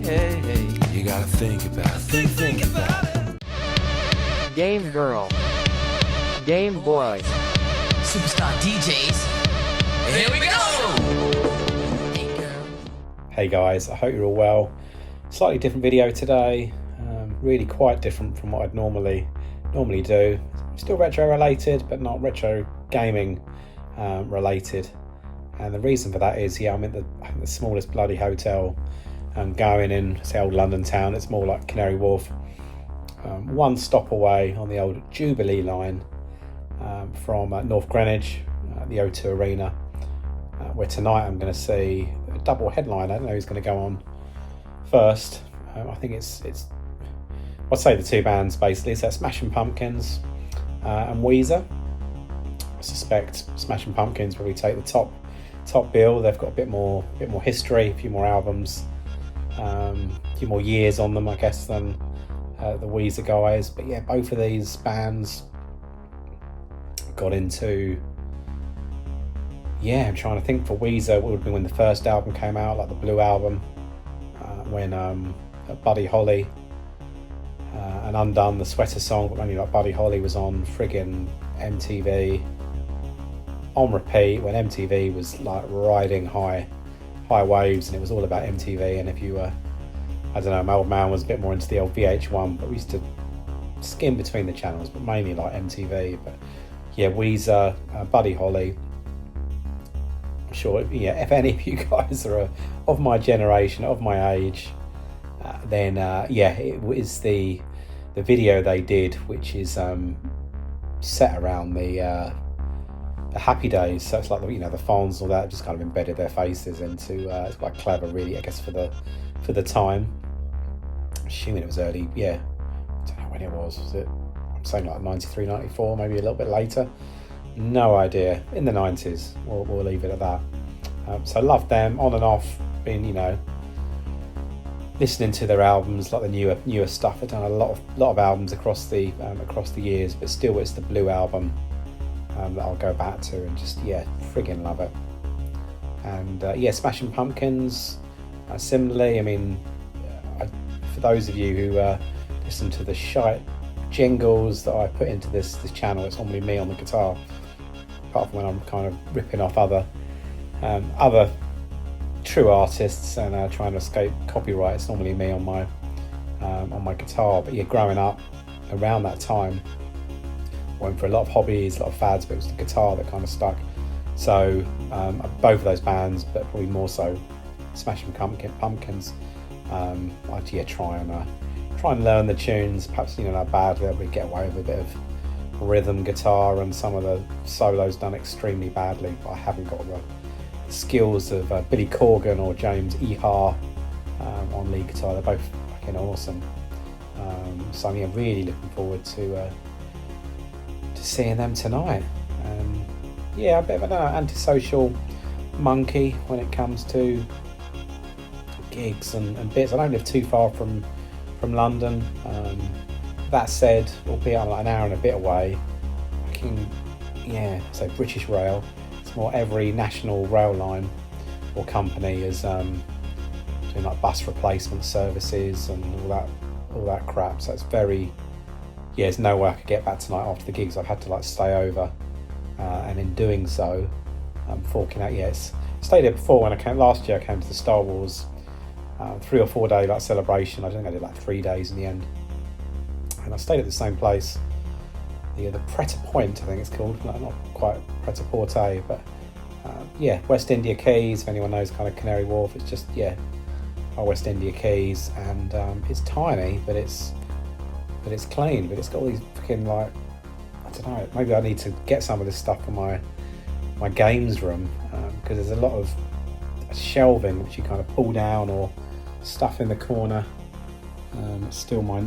hey. You gotta think about it. Think about it. Game Girl, Game Boy, Superstar DJs. Here we go! Hey girl. Hey guys, I hope you're all well. Slightly different video today, really quite different from what I'd normally do. Still retro related, but not retro gaming related. And the reason for that is, I'm in the smallest bloody hotel going in, say, old London town. It's more like Canary Wharf. One stop away on the old Jubilee line from North Greenwich, the O2 Arena, where tonight I'm going to see a double headline. I don't know who's going to go on first. I think it's I'd say the two bands basically. So Smashing Pumpkins and Weezer. I suspect Smashing Pumpkins probably take the top bill. They've got a bit more history, a few more albums, a few more years on them, I guess, than the Weezer guys. But yeah, both of these bands got into, I'm trying to think. For Weezer, it would have been when the first album came out, like the Blue Album, when Buddy Holly and Undone, the Sweater Song, but only like Buddy Holly was on friggin' MTV on repeat, when MTV was like riding high waves, and it was all about MTV. And if you were, I don't know, my old man was a bit more into the old VH1, but we used to skim between the channels, but mainly like MTV. But yeah, Weezer, Buddy Holly. I'm sure, if any of you guys are of my generation, of my age, then it was the video they did, which is set around the Happy Days. So it's like the Fonz and all that, just kind of embedded their faces into. It's quite clever, really, I guess, for the time. Assuming it was early, I don't know when it was. Was it? I'm saying like 93, 94, maybe a little bit later. No idea. In the 90s, we'll leave it at that. So loved them on and off. Been listening to their albums, like the newer stuff. I've done a lot of albums across the years, but still it's the Blue Album that I'll go back to and just friggin' love it. And Smashing Pumpkins, similarly. I mean, for those of you who listen to the shite jingles that I put into this channel, it's normally me on the guitar, apart from when I'm kind of ripping off other true artists and trying to escape copyright. It's normally me on my guitar. But growing up around that time, went for a lot of hobbies, a lot of fads, but it was the guitar that kind of stuck. So both of those bands, but probably more so Smashing Pumpkins. I'd try and learn the tunes. Perhaps not badly, that we get away with a bit of rhythm guitar, and some of the solos done extremely badly. But I haven't got the skills of Billy Corgan or James Iha on lead guitar. They're both fucking awesome. So I'm really looking forward to seeing them tonight. A bit of an antisocial monkey when it comes to gigs and bits. I don't live too far from London. That said, albeit I'm like an hour and a bit away, so British Rail, it's more every national rail line or company is doing like bus replacement services and all that crap. So it's very, there's no way I could get back tonight after the gigs. I've had to stay over, and in doing so, I'm forking out. Stayed here before when I came last year. I came to the Star Wars 3 or 4 day celebration. I think I did 3 days in the end, and I stayed at the same place, the Pret-a-Point, I think it's called, not quite Pret-a-Porter, but West India Quays. If anyone knows kind of Canary Wharf, it's just our West India Quays, and it's tiny, but it's clean, but it's got all these fucking I don't know, maybe I need to get some of this stuff for my games room, because there's a lot of shelving which you kind of pull down, or stuff in the corner. It's still my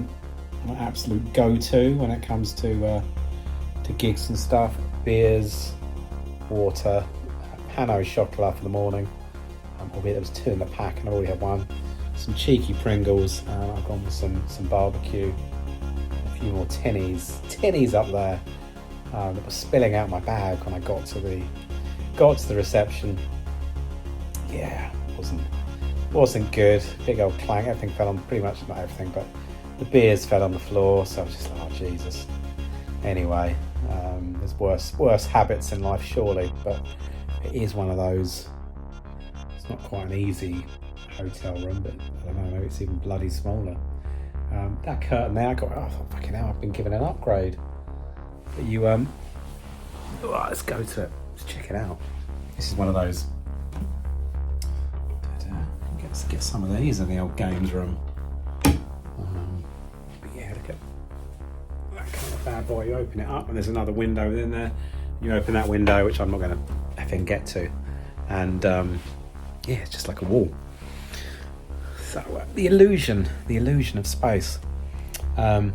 absolute go-to when it comes to gigs and stuff. Beers, water, Hano chocolat for the morning, albeit there was 2 in the pack and I already had one. Some cheeky Pringles, I've gone with some barbecue, a few more tinnies up there that were spilling out my bag when I got to the reception. wasn't good. Big old clang. Everything fell on, pretty much not everything, but the beers fell on the floor. So I was just like, oh Jesus. Anyway, there's worse habits in life, surely, but it is one of those. It's not quite an easy hotel room, but I don't know, maybe it's even bloody smaller. That curtain there, I got, oh fucking hell, I've been given an upgrade. But you, let's go to it. Let's check it out. This is one of those. Let's get some of these in the old games room. Yeah, look at that kind of bad boy. You open it up, and there's another window within there. You open that window, which I'm not going to effing get to, and yeah, it's just like a wall. So the illusion of space. So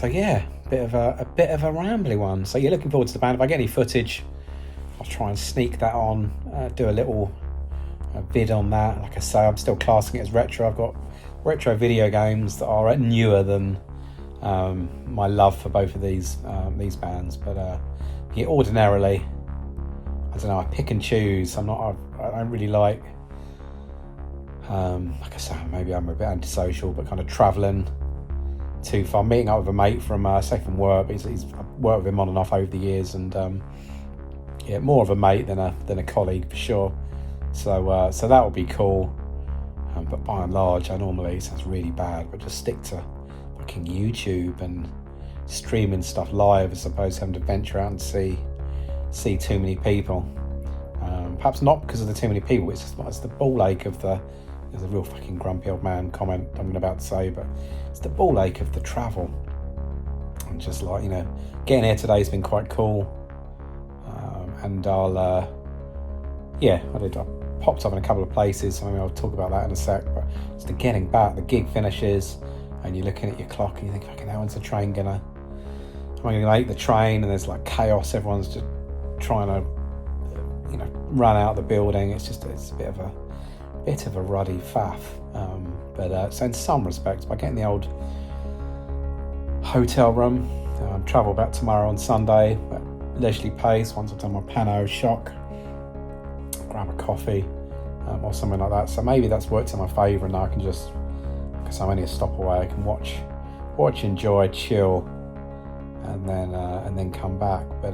yeah, a bit of a rambly one. So you're looking forward to the band. If I get any footage, I'll try and sneak that on. Do a little vid on that. Like I say, I'm still classing it as retro. I've got retro video games that are newer than my love for both of these bands. But yeah, ordinarily, I don't know. I pick and choose. I don't really like. Like I say, maybe I'm a bit antisocial, but kind of travelling too far. Meeting up with a mate from work. He's I've worked with him on and off over the years, and yeah, more of a mate than a colleague for sure. So that would be cool. But by and large, I normally, it sounds really bad, but just stick to fucking YouTube and streaming stuff live as opposed to having to venture out and see too many people. Perhaps not because of the too many people. It's the ball ache of the. There's a real fucking grumpy old man comment I'm about to say, but it's the ball ache of the travel. And just like, getting here today's been quite cool. And I popped up in a couple of places, so maybe I'll talk about that in a sec, but it's the getting back, the gig finishes, and you're looking at your clock and you think, fucking, how when's the train am I gonna make the train? And there's like chaos, everyone's just trying to, run out of the building. It's a bit of a ruddy faff. But so in some respects, by getting the old hotel room, travel back tomorrow on Sunday at leisurely pace, once I've done my Pano shock, grab a coffee or something like that. So maybe that's worked in my favour, and now I can just, because I'm only a stop away, I can watch, enjoy, chill, and then come back. But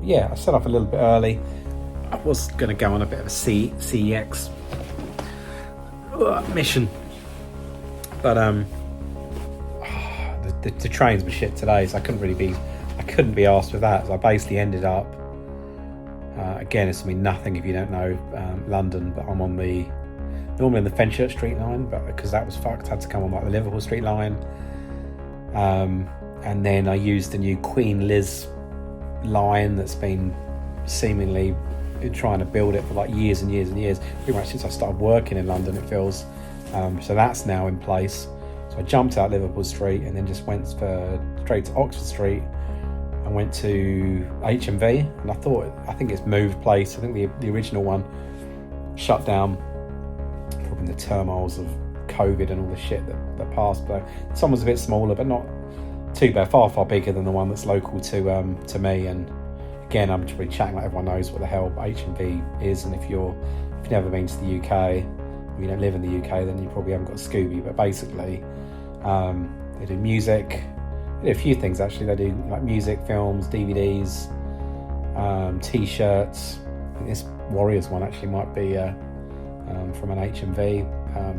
yeah, I set off a little bit early. I was going to go on a bit of a CEX mission, but the trains were shit today, so I couldn't be asked with that. So I basically ended up, again, it's going to be nothing if you don't know London, but I'm normally on the Fenchurch Street line, but because that was fucked, I had to come on like the Liverpool Street line, and then I used the new Queen Liz line that's been seemingly trying to build it for like years and years and years, pretty much since I started working in London, it feels. So that's now in place. So I jumped out Liverpool Street and then just went straight to Oxford Street and went to HMV, and I think it's moved place. I think the original one shut down, probably in the turmoils of COVID and all the shit that passed. But this one was a bit smaller, but not too bad, far bigger than the one that's local to me. And again, I'm just really chatting like everyone knows what the hell HMV is, and if you've never been to the UK, or you don't live in the UK, then you probably haven't got a Scooby. But basically, they do music. They do a few things actually. They do like music, films, DVDs, T-shirts. I think this Warriors one actually might be from an HMV.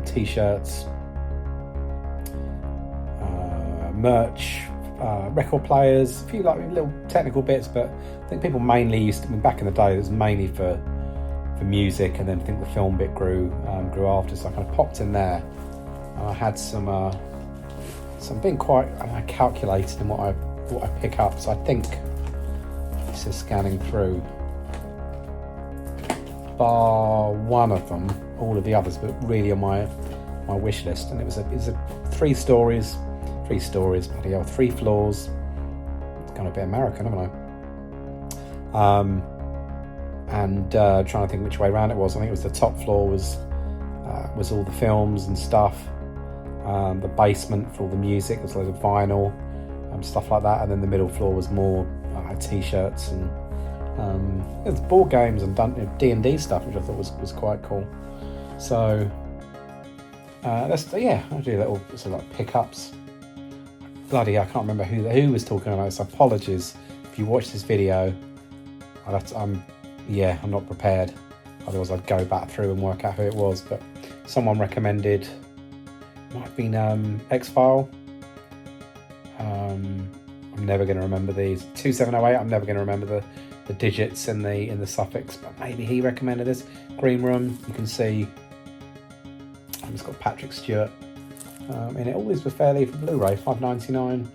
T-shirts, merch, record players, a few like little technical bits, but I think people mainly used to, back in the day, it was mainly for music, and then I think the film bit grew after, so I kind of popped in there, and I had some being quite calculated in what I pick up. So I think this is scanning through, bar one of them, all of the others, but really on my wish list, and it was a 3 stories, bloody hell, 3 floors. It's kind of a bit American, haven't I? And trying to think which way around it was. I think it was the top floor was all the films and stuff. The basement for all the music, there's loads of vinyl, stuff like that. And then the middle floor was more t-shirts and There's board games and D&D stuff, which I thought was quite cool. So I'll do little sort of like pickups. Bloody, I can't remember who was talking about this. Apologies if you watch this video. I'm not prepared. Otherwise, I'd go back through and work out who it was. But someone recommended, might have been X-File. I'm never going to remember these. 2708. I'm never going to remember the digits in the suffix. But maybe he recommended this. Green Room. You can see. It's got Patrick Stewart in it. All these were fairly for Blu-ray, $5.99.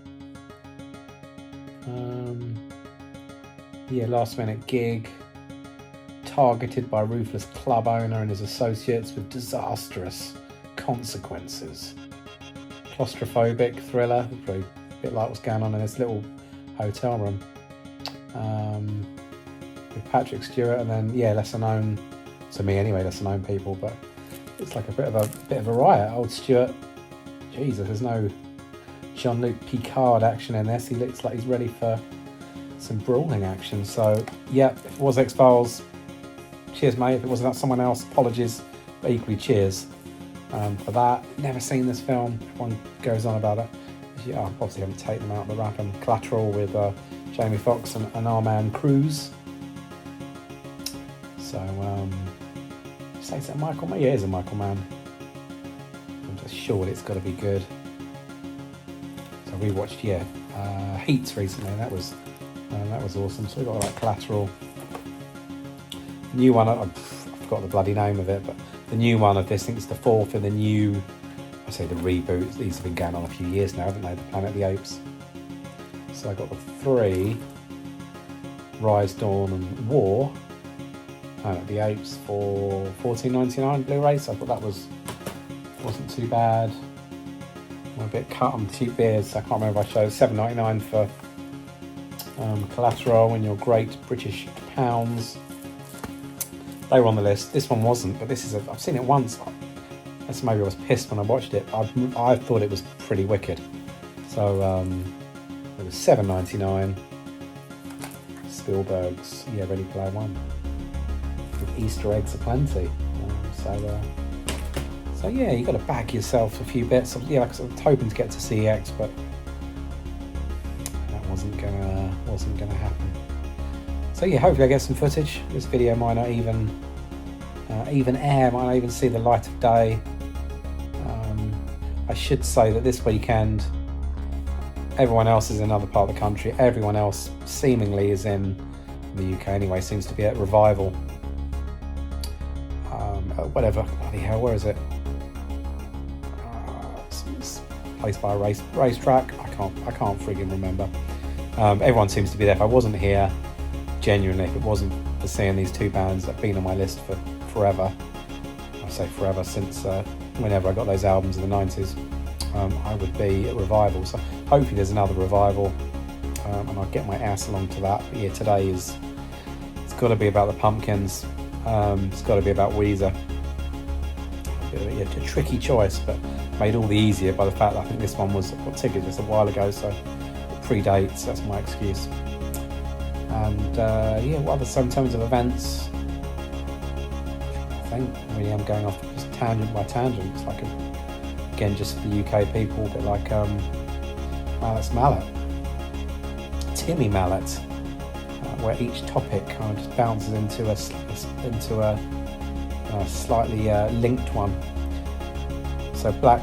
Last minute gig. Targeted by ruthless club owner and his associates with disastrous consequences. Claustrophobic thriller, probably a bit like what's going on in this little hotel room. With Patrick Stewart, and then lesser known to me anyway, lesser known people, but it's like a bit of a riot. Old Stewart, Jesus, there's no Jean-Luc Picard action in this. He looks like he's ready for some brawling action. So if it was X-Files, cheers mate. If it wasn't someone else, apologies, but equally cheers for that. Never seen this film. Everyone goes on about it. I obviously haven't taken them out of the wrap. And Collateral with Jamie Foxx and our man Cruz. So say it's a Michael Mann. Yeah, it is a Michael Mann. I'm just sure it's got to be good. So we watched Heat recently, and that was awesome. So we got like Collateral. New one, I forgot the bloody name of it, but the new one of this, I think it's the fourth in the new, I say the reboot. These have been going on a few years now, haven't they? The Planet of the Apes. So I got the 3, Rise, Dawn, and War. Planet of the Apes for $14.99 Blu-ray. So I thought that wasn't too bad. I'm a bit cut on cheap beers, so I can't remember if I showed $7.99 for Collateral in your great British pounds. They were on the list. This one wasn't, but I've seen it once. That's maybe I was pissed when I watched it. I thought it was pretty wicked. So it was $7.99. Spielberg's Ready Player One. With Easter eggs aplenty. You got to bag yourself a few bits. I was hoping to get to CEX, but that wasn't gonna happen. So hopefully I get some footage. This video might not even air, might not even see the light of day. I should say that this weekend, everyone else is in another part of the country. Everyone else seemingly is in the UK anyway. Seems to be at Revival. Whatever. Bloody hell, where is it? It's placed by a racetrack. I can't frigging remember. Everyone seems to be there. If I wasn't here, genuinely, if it wasn't for seeing these two bands that have been on my list for forever, I say forever, since whenever I got those albums in the 90s, I would be at Revival. So hopefully there's another Revival, and I'll get my ass along to that. But today it's got to be about the Pumpkins. It's got to be about Weezer. A tricky choice, but made all the easier by the fact that I think this one I got tickets just a while ago, so it predates. That's my excuse. And what other, so in terms of events, I think really I'm going off just tangent by tangent. It's like again just for the UK people, a bit like Mallet's Mallet, Timmy Mallet, where each topic kind of just bounces into a slightly linked one. So Black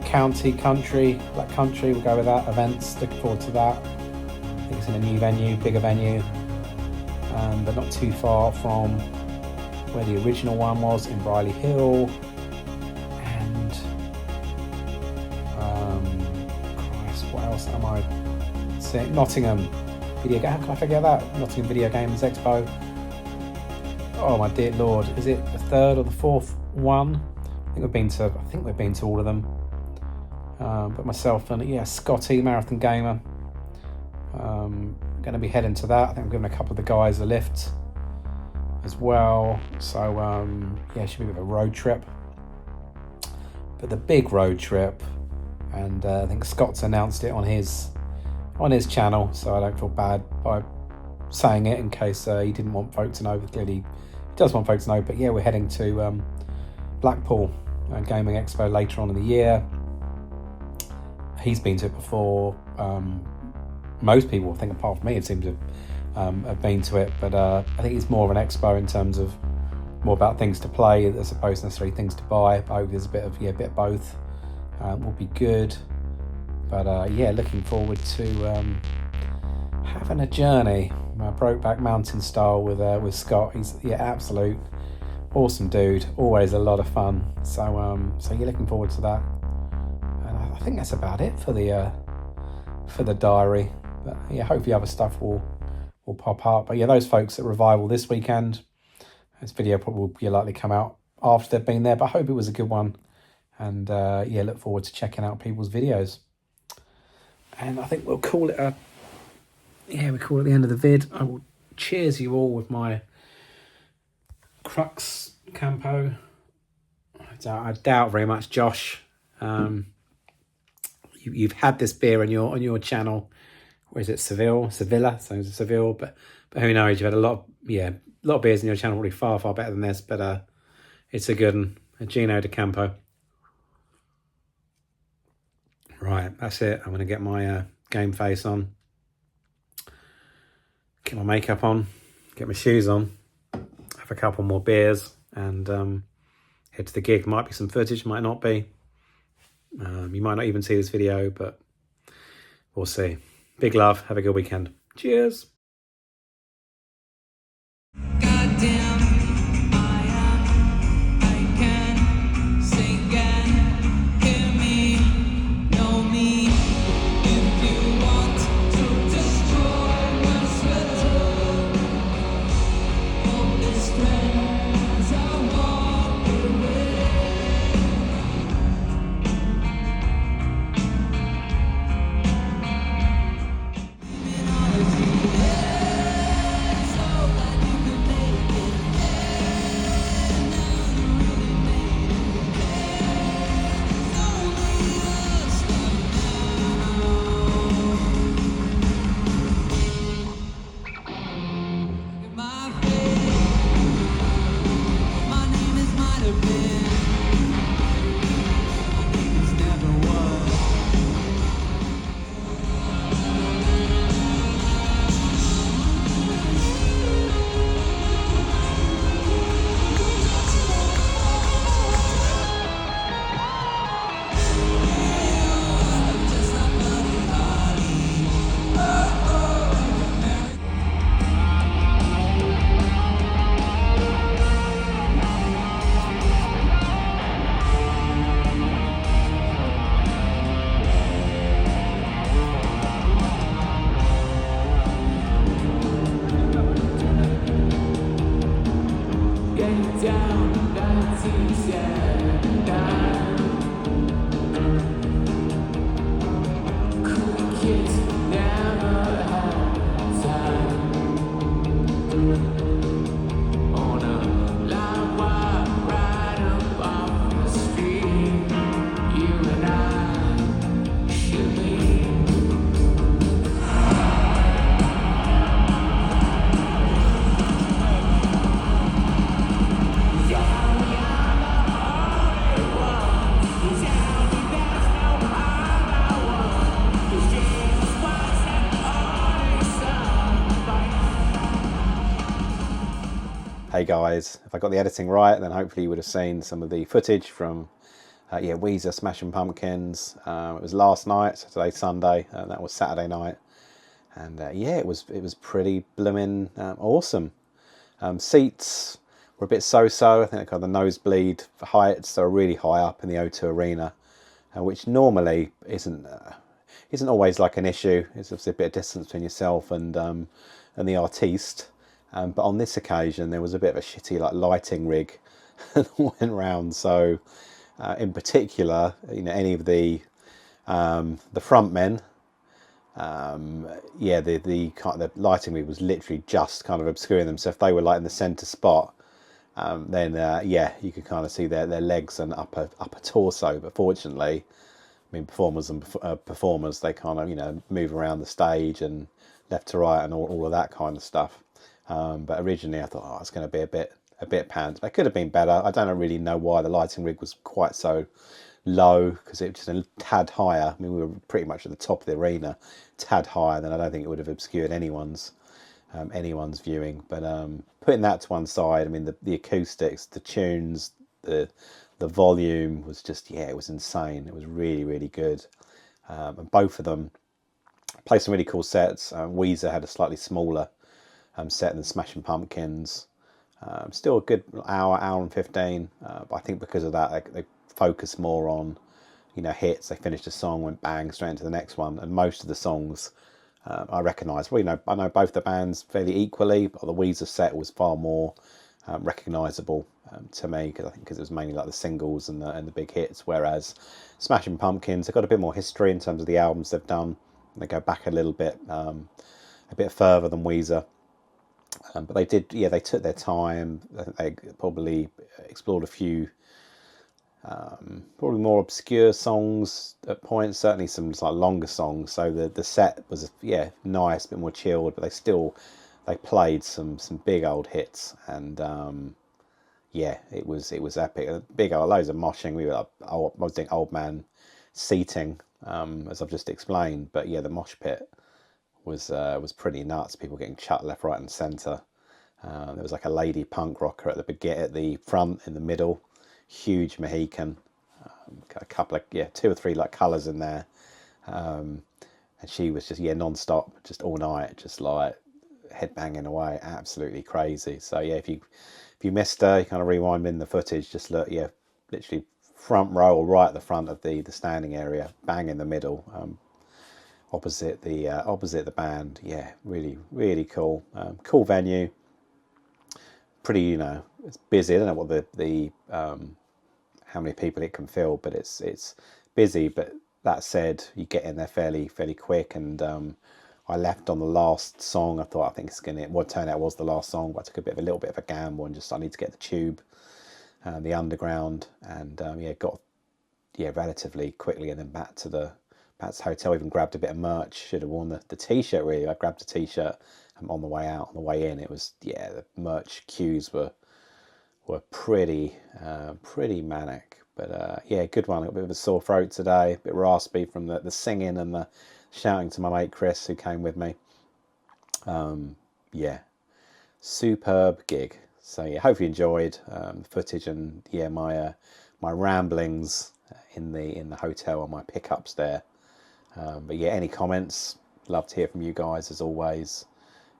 Country, we'll go with that. Events, looking forward to that. I think it's in a new venue, bigger venue, but not too far from where the original one was, in Briley Hill. And Christ, what else am I saying? Nottingham Video Game. How can I forget that? Nottingham Video Games Expo. Oh my dear Lord, is it the third or the fourth one? I think we've been to all of them. But myself and Scotty, Marathon Gamer, going to be heading to that. I think I'm giving a couple of the guys a lift as well. So it should be a bit of a road trip. But the big road trip, and I think Scott's announced it on his channel, so I don't feel bad by saying it in case he didn't want folk to know. Clearly, he does want folk to know. But yeah, we're heading to Blackpool Gaming Expo later on in the year. He's been to it before. Most people, I think, apart from me, it seems to have been to it. But I think it's more of an expo in terms of more about things to play as opposed to necessarily things to buy. I hope there's a bit of both. Will be good. But yeah, looking forward to having a journey, Brokeback Mountain style with Scott. He's absolute awesome dude. Always a lot of fun. So you're looking forward to that. And I think that's about it for the diary. But yeah, hopefully other stuff will pop up. But yeah, those folks at Revival this weekend. This video probably will be likely come out after they've been there, but I hope it was a good one. And yeah, look forward to checking out people's videos. And I think we'll call it the end of the vid. I will cheers you all with my Crux Campo. I doubt very much, Josh. You've had this beer on your channel. Where is it? Sevilla. So Seville. But who knows? You've had a lot of beers in your channel, probably far better than this. But it's a good one. A Gino de Campo. Right, that's it. I'm going to get my game face on, get my makeup on, get my shoes on, have a couple more beers, and head to the gig. Might be some footage, might not be. You might not even see this video, but we'll see. Big love. Have a good weekend. Cheers. Hey guys, if I got the editing right, then hopefully you would have seen some of the footage from Weezer Smashing Pumpkins. It was last night, so today's Sunday, that was Saturday night, and it was pretty blooming awesome. Seats were a bit so-so. I think they got the nosebleed heights are really high up in the O2 Arena, which normally isn't always like an issue. It's obviously a bit of distance between yourself and the artiste. But on this occasion, there was a bit of a shitty lighting rig that went round. So, in particular, any of the front men, the lighting rig was literally just kind of obscuring them. So if they were in the centre spot, then you could kind of see their legs and upper torso. But fortunately, performers, they kind of move around the stage and left to right and all of that kind of stuff. But originally I thought, oh, it's going to be a bit panned. It could have been better. I don't really know why the lighting rig was quite so low, because it was just a tad higher. I mean, we were pretty much at the top of the arena, tad higher. Then I don't think it would have obscured anyone's viewing. But putting that to one side, I mean, the acoustics, the tunes, the volume was just, yeah, it was insane. It was really, really good. And both of them played some really cool sets. Weezer had a slightly smaller set than Smashing Pumpkins. Still a good hour and 15. But I think because of that, they focused more on, you know, hits. They finished a song, went bang straight into the next one, and most of the songs I recognise. Well, you know, I know both the bands fairly equally, but the Weezer set was far more recognisable to me, because it was mainly like the singles and the big hits. Whereas Smashing Pumpkins, they've got a bit more history in terms of the albums they've done. They go back a little bit, a bit further than Weezer. But they did, yeah, they took their time. They probably explored a few probably more obscure songs at points, certainly some like longer songs. So the set was, yeah, nice, a bit more chilled, but they played some big old hits, and yeah, it was epic. Big old loads of moshing. We were like, I was doing old man seating, as I've just explained, but yeah, the mosh pit was pretty nuts. People getting chucked left, right, and centre. There was like a lady punk rocker at the front, in the middle, huge Mohican, a couple of, yeah, 2 or 3 like colours in there, and she was just, yeah, non-stop, just all night, just like headbanging away, absolutely crazy. So yeah, if you missed her, you kind of rewind in the footage, just look, yeah, literally front row or right at the front of the standing area, bang in the middle, opposite the band. Yeah, really, really cool. Cool venue. Pretty, you know, it's busy. I don't know what the how many people it can fill, but it's busy. But that said, you get in there fairly quick. And I left on the last song. I think it's gonna, well, it turned out it was the last song, but I took a little bit of a gamble and just, I need to get the tube, the underground, and yeah, got, yeah, relatively quickly, and then back to the hotel. Even grabbed a bit of merch. Should have worn the t-shirt, really. I grabbed a t-shirt on the way out. On the way in, it was, yeah, the merch queues were pretty manic. But yeah, good one. A bit of a sore throat today, a bit raspy from the singing and the shouting to my mate Chris, who came with me. Yeah, superb gig. So yeah, hope you enjoyed the footage, and yeah, my ramblings in the hotel and my pickups there. But yeah, any comments? Love to hear from you guys, as always.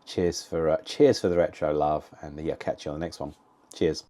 Cheers for the retro love, and yeah, catch you on the next one. Cheers.